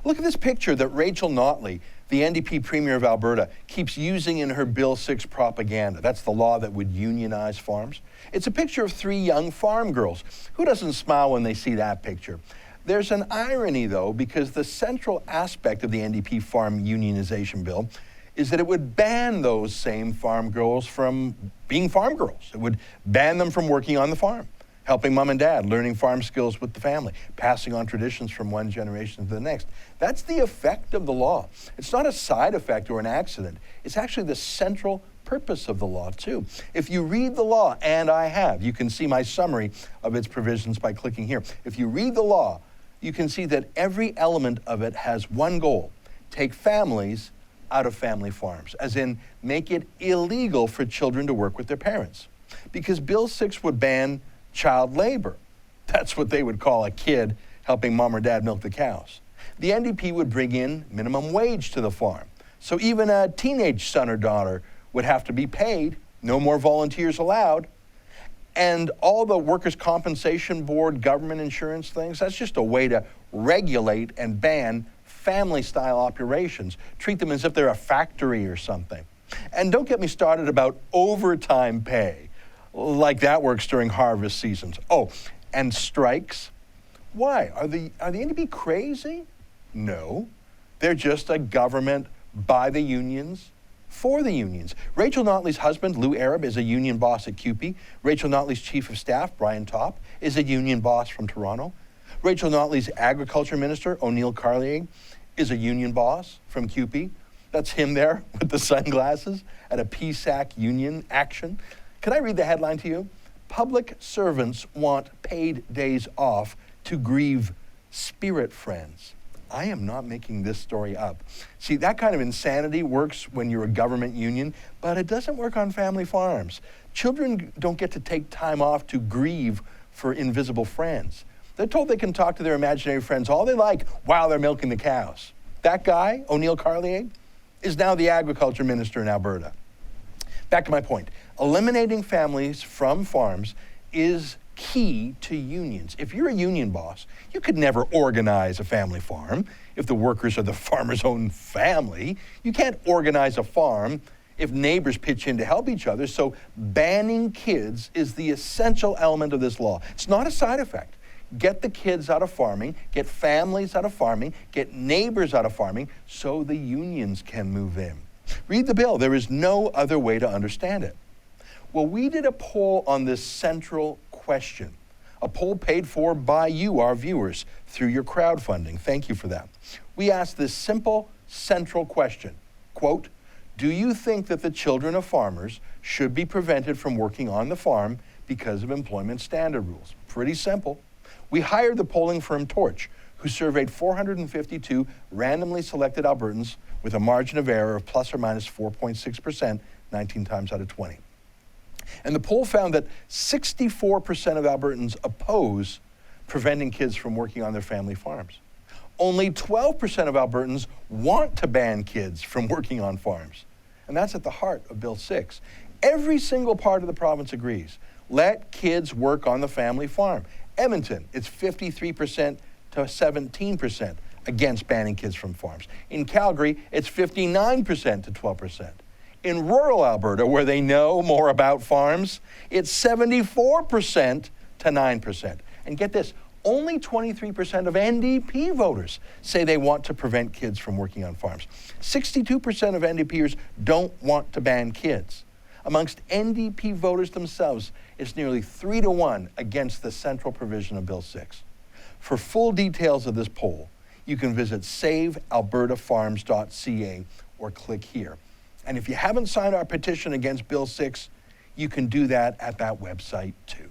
Look at this picture that Rachel Notley, the NDP Premier of Alberta, keeps using in her Bill 6 propaganda. That's the law that would unionize farms. It's a picture of 3 young farm girls. Who doesn't smile when they see that picture? There's an irony, though, because the central aspect of the NDP farm unionization bill is that it would ban those same farm girls from being farm girls. It would ban them from working on the farm, helping mom and dad, learning farm skills with the family, passing on traditions from one generation to the next. That's the effect of the law. It's not a side effect or an accident. It's actually the central purpose of the law, too. If you read the law, and I have, you can see my summary of its provisions by clicking here. If you read the law, you can see that every element of it has one goal: take families out of family farms, as in make it illegal for children to work with their parents. Because Bill 6 would ban child labor. That's what they would call a kid helping mom or dad milk the cows. The NDP would bring in minimum wage to the farm. So even a teenage son or daughter would have to be paid, no more volunteers allowed. And all the workers' compensation board, government insurance things, that's just a way to regulate and ban family-style operations. Treat them as if they're a factory or something. And don't get me started about overtime pay, like that works during harvest seasons. Oh, and strikes. Why? Are the NDP crazy? No. They're just a government by the unions, for the unions. Rachel Notley's husband, Lou Arab, is a union boss at CUPE. Rachel Notley's chief of staff, Brian Topp, is a union boss from Toronto. Rachel Notley's agriculture minister, O'Neill Carlier, is a union boss from CUPE. That's him there with the sunglasses at a PSAC union action. Can I read the headline to you? Public servants want paid days off to grieve spirit friends. I am not making this story up. See, that kind of insanity works when you're a government union, but it doesn't work on family farms. Children don't get to take time off to grieve for invisible friends. They're told they can talk to their imaginary friends all they like while they're milking the cows. That guy, O'Neill Carlier, is now the agriculture minister in Alberta. Back to my point. Eliminating families from farms is key to unions. If you're a union boss, you could never organize a family farm if the workers are the farmer's own family. You can't organize a farm if neighbors pitch in to help each other. So banning kids is the essential element of this law. It's not a side effect. Get the kids out of farming, get families out of farming, get neighbors out of farming so the unions can move in. Read the bill. There is no other way to understand it. Well, we did a poll on this central question, a poll paid for by you, our viewers, through your crowdfunding. Thank you for that. We asked this simple, central question, quote, do you think that the children of farmers should be prevented from working on the farm because of employment standard rules? Pretty simple. We hired the polling firm Torch, who surveyed 452 randomly selected Albertans with a margin of error of plus or minus 4.6%, 19 times out of 20. And the poll found that 64% of Albertans oppose preventing kids from working on their family farms. Only 12% of Albertans want to ban kids from working on farms. And that's at the heart of Bill 6. Every single part of the province agrees. Let kids work on the family farm. Edmonton, it's 53% to 17% against banning kids from farms. In Calgary, it's 59% to 12%. In rural Alberta, where they know more about farms, it's 74% to 9%. And get this, only 23% of NDP voters say they want to prevent kids from working on farms. 62% of NDPers don't want to ban kids. Amongst NDP voters themselves, it's nearly 3-1 against the central provision of Bill 6. For full details of this poll, you can visit savealbertafarms.ca or click here. And if you haven't signed our petition against Bill 6, you can do that at that website too.